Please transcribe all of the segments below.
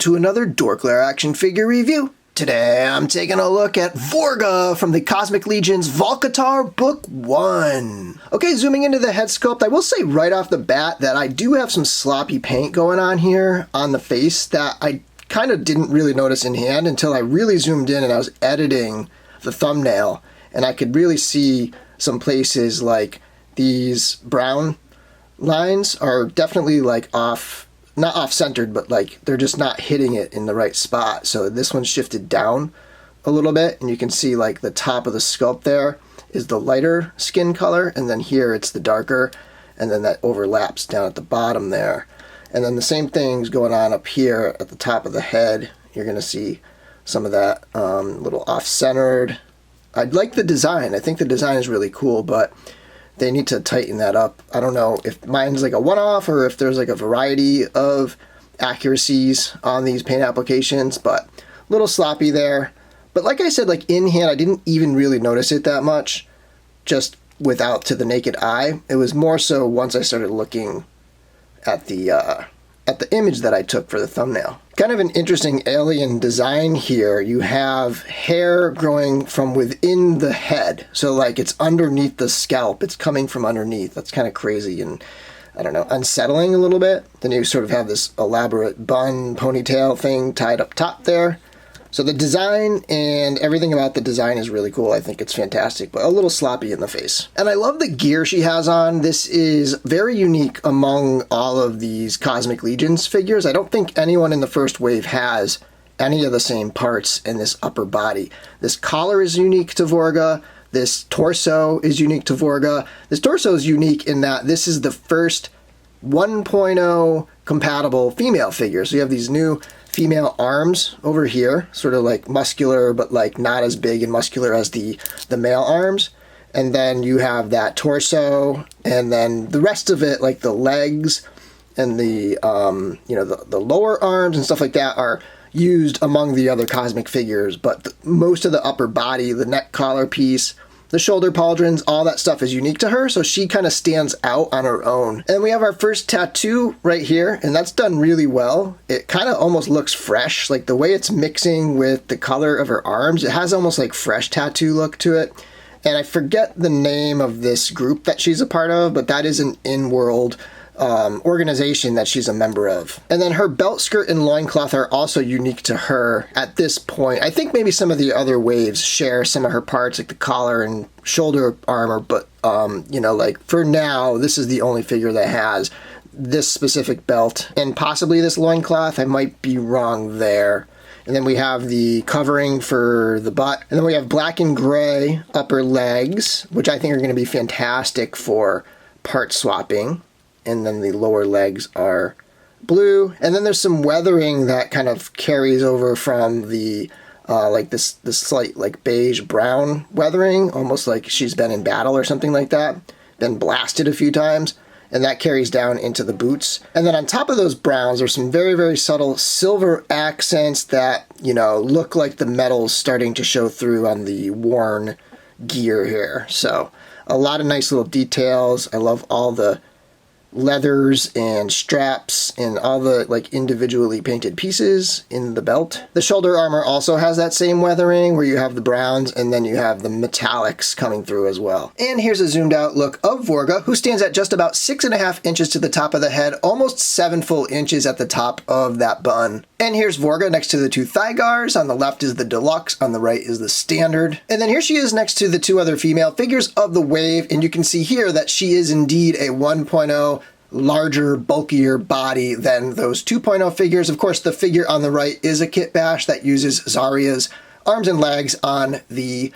to another DorkLair action figure review. Today I'm taking a look at Vorgga from the Cosmic Legion's Volcatar Book 1. Okay, zooming into the head sculpt, I will say right off the bat that I do have some sloppy paint going on here on the face that I kind of didn't really notice in hand until I really zoomed in and I was editing the thumbnail, and I could really see some places like these brown lines are definitely like not off-centered, but like they're just not hitting it in the right spot. So this one's shifted down a little bit, and you can see like the top of the sculpt there is the lighter skin color, and then here it's the darker, and then that overlaps down at the bottom there. And then the same thing's going on up here at the top of the head. You're going to see some of that little off-centered. I like the design. I think the design is really cool, but they need to tighten that up. I don't know if mine's like a one-off or if there's like a variety of accuracies on these paint applications, but a little sloppy there. But like I said, like in hand, I didn't even really notice it that much, just without to the naked eye. It was more so once I started looking at the image that I took for the thumbnail. Kind of an interesting alien design here. You have hair growing from within the head. So like it's underneath the scalp. It's coming from underneath. That's kind of crazy and, I don't know, unsettling a little bit. Then you sort of have this elaborate bun ponytail thing tied up top there. So the design and everything about the design is really cool. I think it's fantastic, but a little sloppy in the face. And I love the gear she has on. This is very unique among all of these Cosmic Legions figures. I don't think anyone in the first wave has any of the same parts in this upper body. This collar is unique to Vorgga. This torso is unique to Vorgga. This torso is unique in that this is the first 1.0 compatible female figure. So you have these new female arms over here, sort of like muscular, but like not as big and muscular as the male arms. And then you have that torso, and then the rest of it, like the legs and the the lower arms and stuff like that, are used among the other cosmic figures. But most of the upper body, the neck collar piece, the shoulder pauldrons, all that stuff is unique to her, so she kind of stands out on her own. And we have our first tattoo right here, and that's done really well. It kind of almost looks fresh, like the way it's mixing with the color of her arms. It has almost like fresh tattoo look to it. And I forget the name of this group that she's a part of, but that is an in-world organization that she's a member of. And then her belt, skirt, and loincloth are also unique to her at this point. I think maybe some of the other waves share some of her parts, like the collar and shoulder armor, but like for now, this is the only figure that has this specific belt and possibly this loincloth. I might be wrong there. And then we have the covering for the butt. And then we have black and gray upper legs, which I think are going to be fantastic for part swapping. And then the lower legs are blue. And then there's some weathering that kind of carries over from the like this slight like beige brown weathering, almost like she's been in battle or something like that, been blasted a few times, and that carries down into the boots. And then on top of those browns, there's some very, very subtle silver accents that, look like the metal's starting to show through on the worn gear here. So a lot of nice little details. I love all the leathers and straps and all the like individually painted pieces in the belt. The shoulder armor also has that same weathering where you have the browns and then you have the metallics coming through as well. And here's a zoomed out look of Vorgga, who stands at just about 6.5 inches to the top of the head, almost 7 full inches at the top of that bun. And here's Vorgga next to the two thigh guards. On the left is the deluxe, on the right is the standard. And then here she is next to the two other female figures of the wave, and you can see here that she is indeed a 1.0 larger, bulkier body than those 2.0 figures. Of course, the figure on the right is a kit bash that uses Zarya's arms and legs on the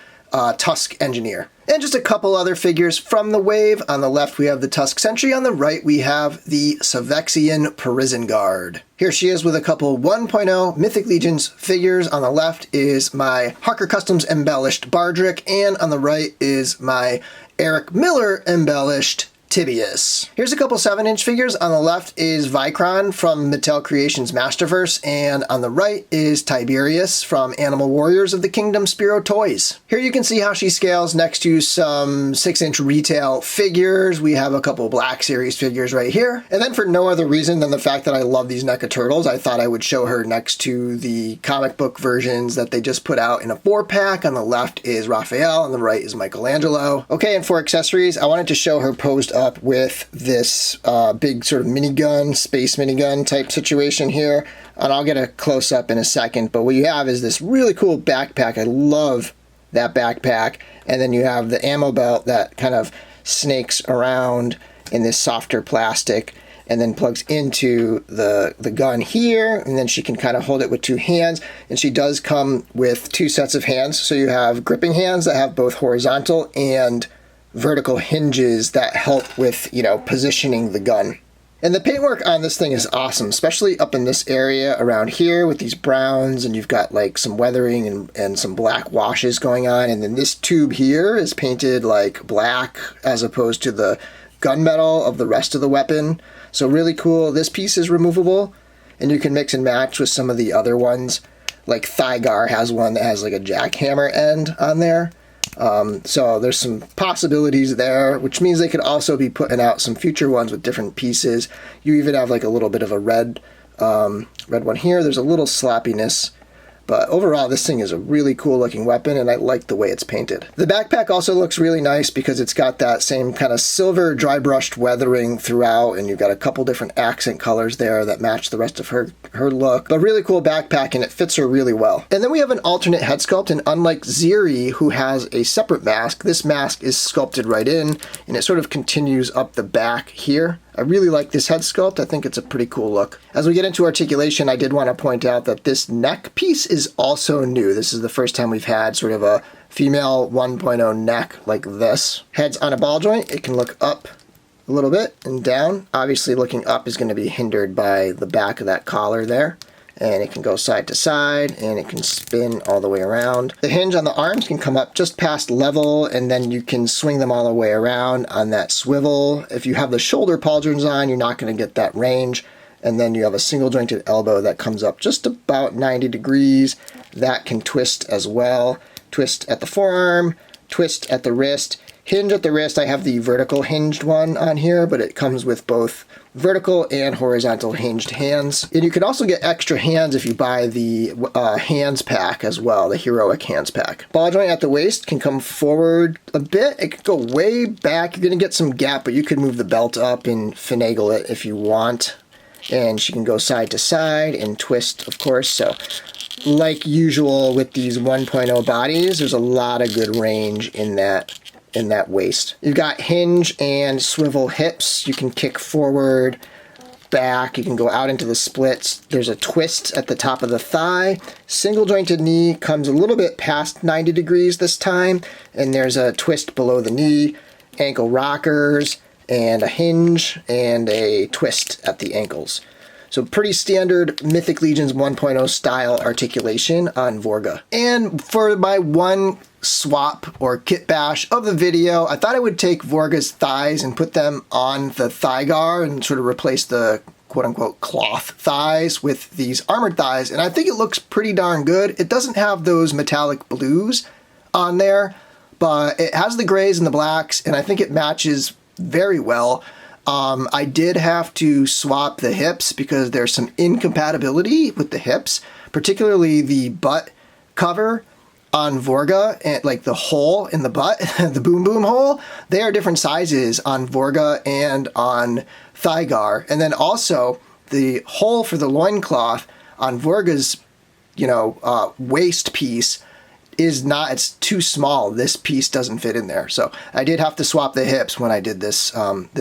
Tusk Engineer. And just a couple other figures from the wave. On the left, we have the Tusk Sentry. On the right, we have the Savexian Prison Guard. Here she is with a couple 1.0 Mythic Legions figures. On the left is my Harker Customs embellished Bardrick, and on the right is my Eric Miller embellished Tibius. Here's a couple 7-inch figures. On the left is Vicron from Mattel Creations Masterverse, and on the right is Tiberius from Animal Warriors of the Kingdom Spiro Toys. Here you can see how she scales next to some 6-inch retail figures. We have a couple Black Series figures right here. And then for no other reason than the fact that I love these NECA turtles, I thought I would show her next to the comic book versions that they just put out in a 4-pack. On the left is Raphael, on the right is Michelangelo. Okay, and for accessories, I wanted to show her posed up with this big sort of minigun, space minigun type situation here. And I'll get a close-up in a second, but what you have is this really cool backpack. I love that backpack. And then you have the ammo belt that kind of snakes around in this softer plastic and then plugs into the gun here, and then she can kind of hold it with 2 hands. And she does come with 2 sets of hands. So you have gripping hands that have both horizontal and vertical hinges that help with, you know, positioning the gun. And the paintwork on this thing is awesome, especially up in this area around here with these browns, and you've got like some weathering and some black washes going on. And then this tube here is painted like black as opposed to the gunmetal of the rest of the weapon. So really cool. This piece is removable, and you can mix and match with some of the other ones. Like Thygar has one that has like a jackhammer end on there. So there's some possibilities there, which means they could also be putting out some future ones with different pieces. You even have like a little bit of a red one here. There's a little sloppiness, but overall this thing is a really cool looking weapon, and I like the way it's painted. The backpack also looks really nice because it's got that same kind of silver dry brushed weathering throughout, and you've got a couple different accent colors there that match the rest of her look. But really cool backpack, and it fits her really well. And then we have an alternate head sculpt, and unlike Ziri, who has a separate mask, this mask is sculpted right in, and it sort of continues up the back here. I really like this head sculpt. I think it's a pretty cool look. As we get into articulation, I did want to point out that this neck piece is also new. This is the first time we've had sort of a female 1.0 neck like this. Head's on a ball joint. It can look up a little bit and down. Obviously, looking up is going to be hindered by the back of that collar there. And it can go side to side, and it can spin all the way around. The hinge on the arms can come up just past level, and then you can swing them all the way around on that swivel. If you have the shoulder pauldrons on, you're not going to get that range. And then you have a single jointed elbow that comes up just about 90 degrees. That can twist as well. Twist at the forearm, twist at the wrist. Hinge at the wrist, I have the vertical hinged one on here, but it comes with both vertical and horizontal hinged hands. And you can also get extra hands if you buy the hands pack as well, the heroic hands pack. Ball joint at the waist can come forward a bit. It could go way back. You're going to get some gap, but you could move the belt up and finagle it if you want. And she can go side to side and twist, of course. So like usual with these 1.0 bodies, there's a lot of good range in that waist. You've got hinge and swivel hips. You can kick forward, back. You can go out into the splits. There's a twist at the top of the thigh. Single jointed knee comes a little bit past 90 degrees this time. And there's a twist below the knee, ankle rockers, and a hinge and a twist at the ankles. So pretty standard Mythic Legions 1.0 style articulation on Vorgga. And for my one swap or kit bash of the video, I thought I would take Vorgga's thighs and put them on the Thygar and sort of replace the quote-unquote cloth thighs with these armored thighs, and I think it looks pretty darn good. It doesn't have those metallic blues on there, but it has the grays and the blacks, and I think it matches very well. I did have to swap the hips because there's some incompatibility with the hips, particularly the butt cover on Vorgga, and like the hole in the butt, the boom boom hole. They are different sizes on Vorgga and on Thygar. And then also the hole for the loincloth on Vorgga's, waist piece is not, it's too small. This piece doesn't fit in there. So I did have to swap the hips when I did this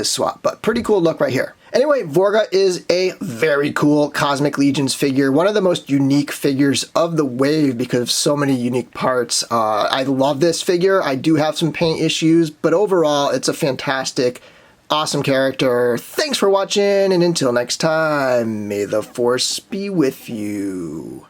swap, but pretty cool look right here. Anyway, Vorgga is a very cool Cosmic Legions figure. One of the most unique figures of the wave because of so many unique parts. I love this figure. I do have some paint issues, but overall it's a fantastic, awesome character. Thanks for watching, and until next time, may the Force be with you.